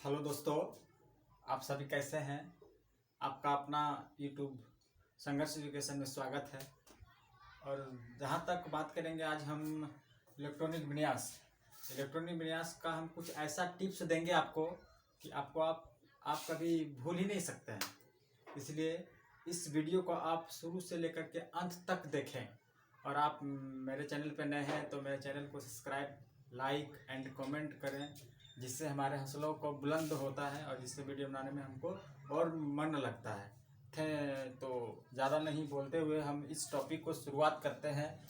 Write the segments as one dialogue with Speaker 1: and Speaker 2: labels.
Speaker 1: Hello दोस्तों, आप सभी कैसे हैं। आपका अपना यूट्यूब संघर्ष एजुकेशन में स्वागत है। और जहां तक बात करेंगे आज हम इलेक्ट्रॉनिक विन्यास का हम कुछ ऐसा टिप्स देंगे आपको कि आप कभी भूल ही नहीं सकते हैं। इसलिए इस वीडियो को आप शुरू से लेकर के अंत तक देखें। और आप मेरे चैनल पर नए हैं तो मेरे चैनल को सब्सक्राइब, लाइक एंड कमेंट करें, जिससे हमारे हौसलों को बुलंद होता है और जिससे वीडियो बनाने में हमको और मन लगता है। तो ज़्यादा नहीं बोलते हुए हम इस टॉपिक को शुरुआत करते हैं।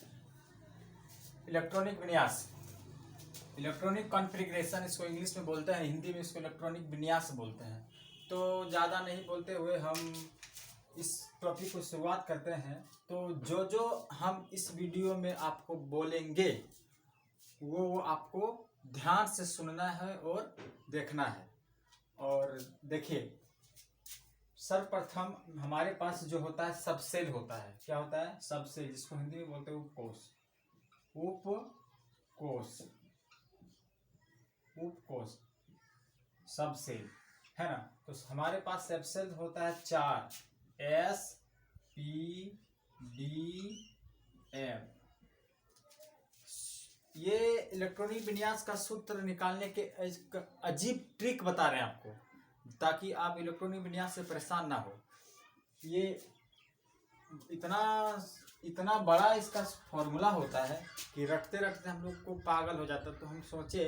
Speaker 1: इलेक्ट्रॉनिक कॉन्फ़िगरेशन इसको इंग्लिश में बोलते हैं, हिंदी में इसको इलेक्ट्रॉनिक विन्यास बोलते हैं। तो ज़्यादा नहीं बोलते हुए हम इस टॉपिक को शुरुआत करते हैं। तो जो हम इस वीडियो में आपको बोलेंगे वो आपको ध्यान से सुनना है और देखना है। और देखिए, सर्वप्रथम हमारे पास जो होता है सबसेल होता है। क्या होता है? सबसेल, जिसको हिंदी में बोलते हैं उपकोष, सबसेल है ना। तो हमारे पास सबसेल होता है 4, SPDF। ये इलेक्ट्रॉनिक विन्यास का सूत्र निकालने के एक अजीब ट्रिक बता रहे हैं आपको, ताकि आप इलेक्ट्रॉनिक विन्यास से परेशान ना हो। ये इतना बड़ा इसका फॉर्मूला होता है कि रटते रटते हम लोग को पागल हो जाता है। तो हम सोचे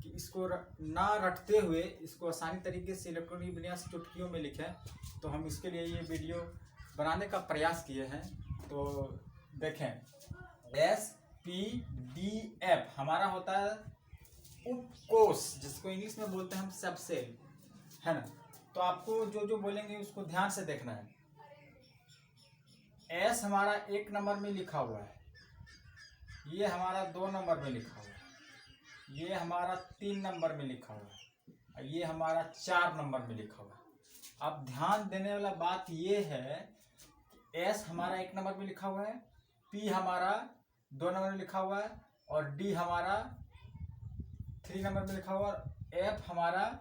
Speaker 1: कि इसको ना रटते हुए इसको आसानी तरीके से इलेक्ट्रॉनिक विन्यास चुटकियों में लिखें। तो हम इसके लिए ये वीडियो बनाने का प्रयास किए हैं। तो देखें, SPDF हमारा होता है उपकोष, जिसको इंग्लिश में बोलते हैं हम सबसेल, है ना। तो आपको जो बोलेंगे उसको ध्यान से देखना है। S हमारा 1 नंबर में लिखा हुआ है, ये हमारा 2 नंबर में लिखा हुआ है, ये हमारा 3 नंबर में लिखा हुआ है, और ये हमारा 4 नंबर में लिखा हुआ है। अब ध्यान देने वाला बात ये है, S हमारा 1 नंबर में लिखा हुआ है, P हमारा 2 नंबर में लिखा हुआ है, और D हमारा 3 नंबर में लिखा हुआ है, और F हमारा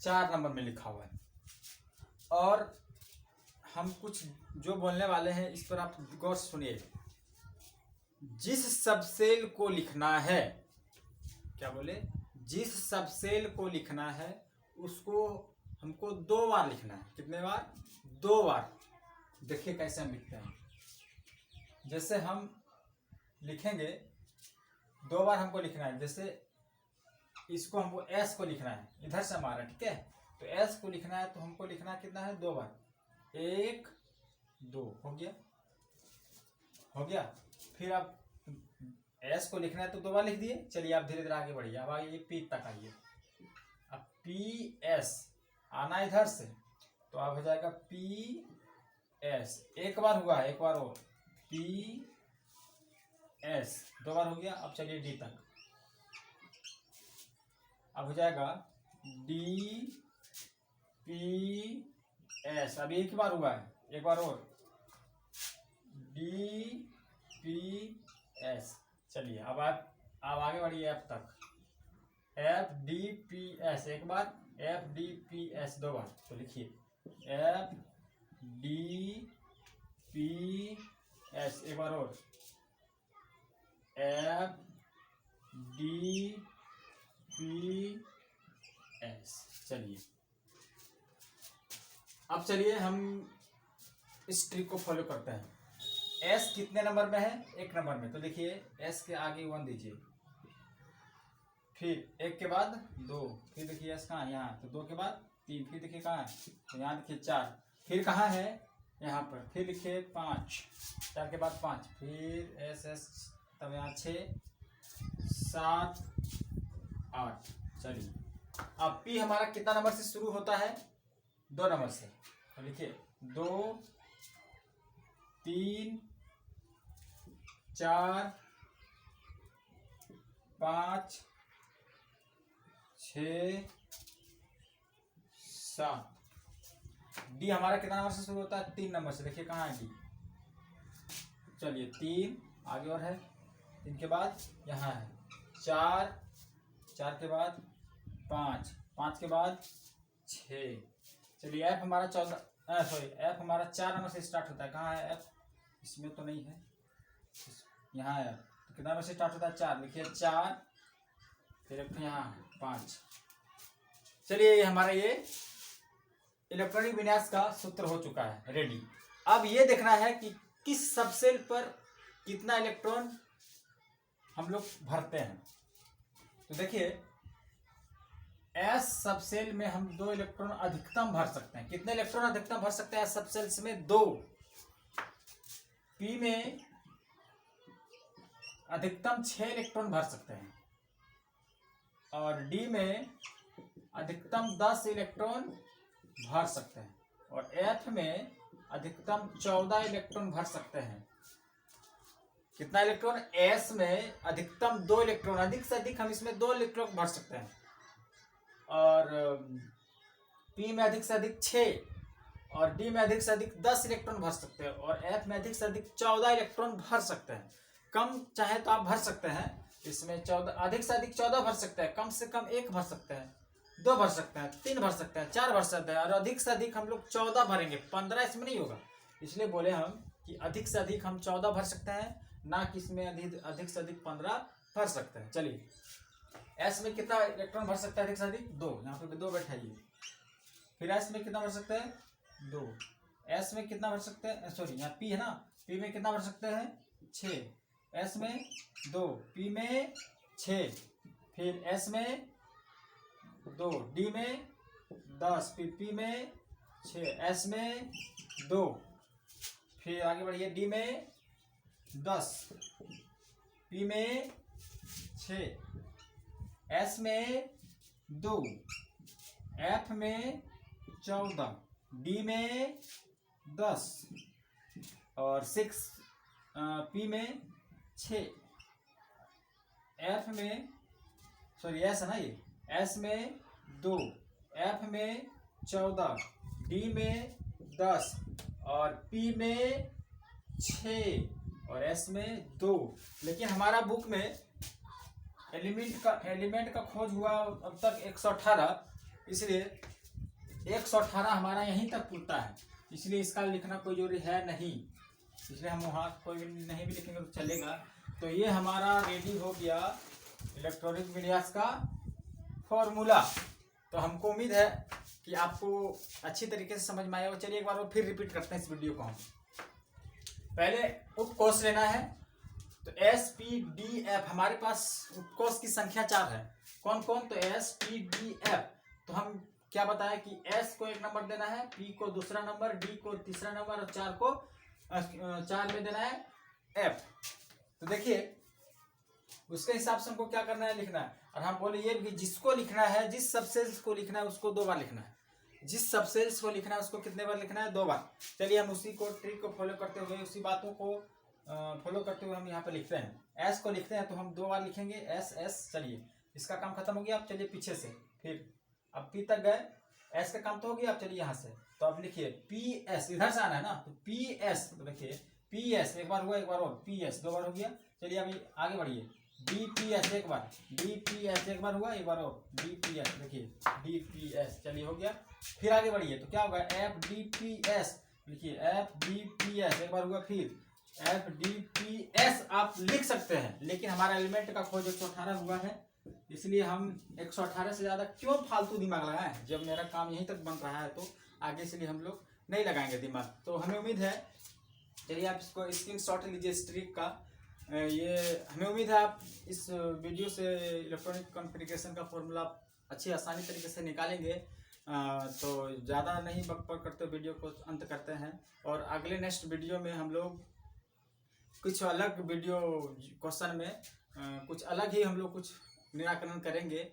Speaker 1: 4 नंबर में लिखा हुआ है। और हम कुछ जो बोलने वाले हैं इस पर आप गौर सुनिए। जिस सबसेल को लिखना है, क्या बोले, जिस सबसेल को लिखना है उसको हमको 2 बार लिखना है। कितने बार? 2 बार। देखिए कैसे हम लिखते हैं। जैसे हम लिखेंगे 2 बार हमको लिखना है। जैसे इसको हमको S को लिखना है, इधर से हमारा, ठीक है। तो S को लिखना है तो हमको लिखना कितना है? 2 बार। 1 2 हो गया। फिर आप S को लिखना है तो 2 बार लिख दिए। चलिए आप धीरे धीरे आगे बढ़िए। अब आइए P तक आइए। अब PS आना इधर से, तो अब हो जाएगा PS। 1 बार हुआ है, 1 बार और PS, 2 बार हो गया। अब चलिए D तक। अब हो जाएगा DPS। अब 1 बार हुआ है, 1 बार और DPS। चलिए अब आप आगे बढ़िए F तक। FDPS 1 बार, FDPS 2 बार। तो लिखिए FDPS 1 बार और FDPS। चलिए अब हम इस ट्रिक को फॉलो करते हैं। S कितने नंबर में है? 1 नंबर में। तो देखिए S के आगे 1 दीजिए, फिर 1 के बाद 2, फिर देखिए S कहाँ है? यहाँ। तो 2 के बाद 3, फिर देखिए कहाँ है? तो यहाँ देखिए 4, फिर कहाँ है? यहाँ पर। फिर लिखिए 5, 4 के बाद 5, फिर SS, तब यहाँ 6 7 8। चलिए अब P हमारा कितना नंबर से शुरू होता है? 2 नंबर से। तो लिखिए 2 3 4 5 6 7। D हमारा कितना नंबर से शुरू होता है? 3 नंबर से। देखिए कहाँ है D? चलिए 3 आगे और है, 3 के बाद यहाँ है 4, 4 के बाद 5, 5 के बाद 6। चलिए एफ हमारा 4 नंबर से स्टार्ट होता है। कहाँ है एफ? इसमें तो नहीं है, यहाँ है। तो कितना नंबर से स्टार्ट होता है? 4। लिखिए 4, फिर यहाँ 5। चलिए ये हमारा ये इलेक्ट्रॉनिक विन्यास का सूत्र हो चुका है रेडी। अब ये देखना है कि किस सबसेल पर कितना इलेक्ट्रॉन हम लोग भरते हैं। तो देखिए एस सबसेल में हम 2 इलेक्ट्रॉन अधिकतम भर सकते हैं। कितने इलेक्ट्रॉन अधिकतम भर सकते हैं एस सबसेल्स में? 2। पी में अधिकतम 6 इलेक्ट्रॉन भर सकते हैं और डी में अधिकतम 10 इलेक्ट्रॉन भर सकते हैं और एफ में अधिकतम 14 इलेक्ट्रॉन भर सकते हैं। कितना इलेक्ट्रॉन? एस में अधिकतम 2 इलेक्ट्रॉन, अधिक से अधिक हम इसमें 2 इलेक्ट्रॉन भर सकते हैं और पी में अधिक से अधिक 6 और डी में अधिक से अधिक 10 इलेक्ट्रॉन भर सकते हैं और एफ में अधिक से अधिक 14 इलेक्ट्रॉन भर सकते हैं। कम चाहे तो आप भर सकते हैं इसमें 14, अधिक से अधिक 14 भर सकते हैं, कम से कम 1 भर सकते हैं, 2 भर सकते हैं, 3 भर सकते हैं, 4 भर सकते हैं और अधिक से अधिक हम लोग 14 भरेंगे। 15 इसमें नहीं होगा, इसलिए बोले हम कि अधिक से अधिक हम 14 भर सकते हैं, ना कि इसमें अधिक से अधिक 15 भर सकते हैं। चलिए एस में कितना इलेक्ट्रॉन भर सकता है अधिक से अधिक? 2। यहाँ पे 2 बैठाइए। फिर एस में कितना भर सकते हैं? 2। एस में कितना भर सकते हैं? सॉरी यहाँ पी है ना, पी में कितना भर सकते हैं? 6। एस में 2, पी में 6, फिर एस में 2, डी में 10, फिर पी में 6, एस में 2, फिर आगे बढ़िए डी में 10, पी में 6, एस में 2, एफ में 14, डी में 10 और 6, पी में 6, एफ में सॉरी एस है ना ये, एस में 2, एफ में 14, डी में 10 और पी में 6 और एस में 2। लेकिन हमारा बुक में एलिमेंट का खोज हुआ अब तक 118, इसलिए 118 हमारा यहीं तक पूरता है, इसलिए इसका लिखना कोई जरूरी है नहीं, इसलिए हम वहाँ कोई नहीं भी लिखेंगे तो चलेगा। तो ये हमारा रेडी हो गया इलेक्ट्रॉनिक विन्यास का फॉर्मूला। तो हमको उम्मीद है कि आपको अच्छी तरीके से समझ में आया हो। चलिए एक बार वो फिर रिपीट करते हैं इस वीडियो को। हम पहले उपकोष लेना है, तो एस पी डी एफ हमारे पास उपकोष की संख्या 4 है। कौन कौन? तो एस पी डी एफ। तो हम क्या बताया कि एस को 1 नंबर देना है, पी को दूसरा नंबर, डी को तीसरा नंबर और 4 में देना है एफ। तो देखिए उसके हिसाब से हमको क्या करना है, लिखना है। और हम बोले ये कि जिसको लिखना है, जिस सबसेल्स को लिखना है उसको 2 बार लिखना है, जिस सबसेल्स को लिखना है उसको कितने बार लिखना है? 2 बार। चलिए हम उसी को ट्रिक को फॉलो करते हुए, उसी बातों को फॉलो करते हुए हम यहाँ पे लिखते हैं। एस को लिखते हैं तो हम 2 बार लिखेंगे एस एस। चलिए इसका काम खत्म हो गया। अब चलिए पीछे से, फिर अब पी तक गए, एस का काम तो हो गया। अब चलिए यहाँ से, तो अब लिखिए पी एस, इधर से आना है ना, तो पी एस। तो देखिए पी एस 1 बार हुआ, 1 बार और पी एस 2 बार हो गया। चलिए अभी आगे बढ़िए, डी पी एस 1 बार, डी पी एस 1 बार हुआ, 1 बार और डी पी एस। देखिए डी पी एस, चलिए हो गया। फिर आगे बढ़िए तो क्या होगा, एफ डी पी एस। लिखिए एफ डी पी एस 1 बार हुआ, फिर एफ डी पी एस आप लिख सकते हैं, लेकिन हमारा एलिमेंट का खोज 118 हुआ है, इसलिए हम 118 से ज़्यादा क्यों फालतू दिमाग लगाएं, जब मेरा काम यहीं तक बन रहा है तो आगे से लिए हम लोग नहीं लगाएंगे दिमाग। तो हमें उम्मीद है, चलिए आप इसको स्क्रीनशॉट लीजिए इस ट्रिक का। ये हमें उम्मीद है आप इस वीडियो से इलेक्ट्रॉनिक कॉन्फ़िगरेशन का फॉर्मूला अच्छी आसानी तरीके से निकालेंगे। तो ज़्यादा नहीं बकबक करते वीडियो को अंत करते हैं, और अगले नेक्स्ट वीडियो में हम लोग कुछ अलग वीडियो क्वेश्चन में कुछ अलग ही हम लोग कुछ निराकरण करेंगे।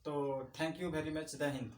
Speaker 1: तो थैंक यू वेरी मच। जय हिंद।